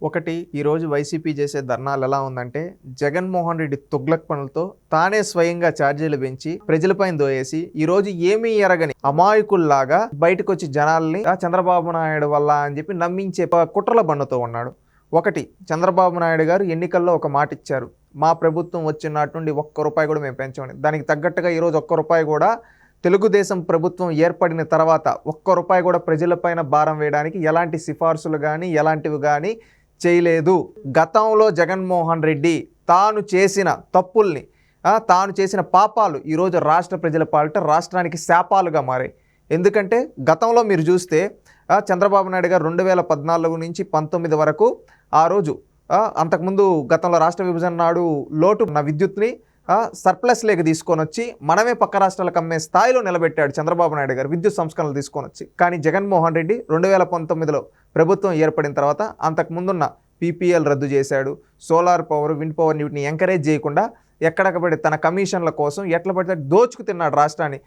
ఒకటి ఈరోజు వైసీపీ చేసే ధర్నాలు ఎలా ఉందంటే జగన్మోహన్ రెడ్డి తుగ్లక్ పనులతో తానే స్వయంగా ఛార్జీలు పెంచి ప్రజలపైన దోయేసి ఈరోజు ఏమీ ఎరగని అమాయకుల్లాగా బయటకు వచ్చి జనాల్ని చంద్రబాబు నాయుడు వల్ల అని చెప్పి నమ్మించే కుట్రల బండతో ఉన్నాడు. ఒకటి, చంద్రబాబు నాయుడు గారు ఎన్నికల్లో ఒక మాట ఇచ్చారు, మా ప్రభుత్వం వచ్చిన నాటి నుండి ఒక్క రూపాయి కూడా మేము పెంచమని. దానికి తగ్గట్టుగా ఈరోజు ఒక్క రూపాయి కూడా తెలుగుదేశం ప్రభుత్వం ఏర్పడిన తర్వాత ఒక్క రూపాయి కూడా ప్రజలపైన భారం వేయడానికి ఎలాంటి సిఫార్సులు కానీ ఎలాంటివి కానీ చేయలేదు. గతంలో జగన్మోహన్ రెడ్డి తాను చేసిన తప్పుల్ని తాను చేసిన పాపాలు ఈరోజు రాష్ట్ర ప్రజల పాలిట రాష్ట్రానికి శాపాలుగా మారాయి. ఎందుకంటే గతంలో మీరు చూస్తే చంద్రబాబు నాయుడు గారు 2014 నుంచి 19 వరకు ఆ రోజు అంతకుముందు గతంలో రాష్ట్ర విభజన నాడు లోటు ఉన్న విద్యుత్ని సర్ప్లస్ లేక తీసుకొని వచ్చి మనమే పక్క రాష్ట్రాలకు అమ్మే స్థాయిలో నిలబెట్టాడు చంద్రబాబు నాయుడు గారు విద్యుత్ సంస్కరణలు తీసుకొని వచ్చి. కానీ జగన్మోహన్ రెడ్డి 2019లో ప్రభుత్వం ఏర్పడిన తర్వాత అంతకుముందున్న పీపీఎల్ రద్దు చేశాడు. సోలార్ పవర్, విండ్ పవర్ వీటిని ఎంకరేజ్ చేయకుండా ఎక్కడెక్కడ తన కమిషన్ల కోసం ఎట్లా పడితే దోచుకు తిన్నాడు రాష్ట్రాన్ని.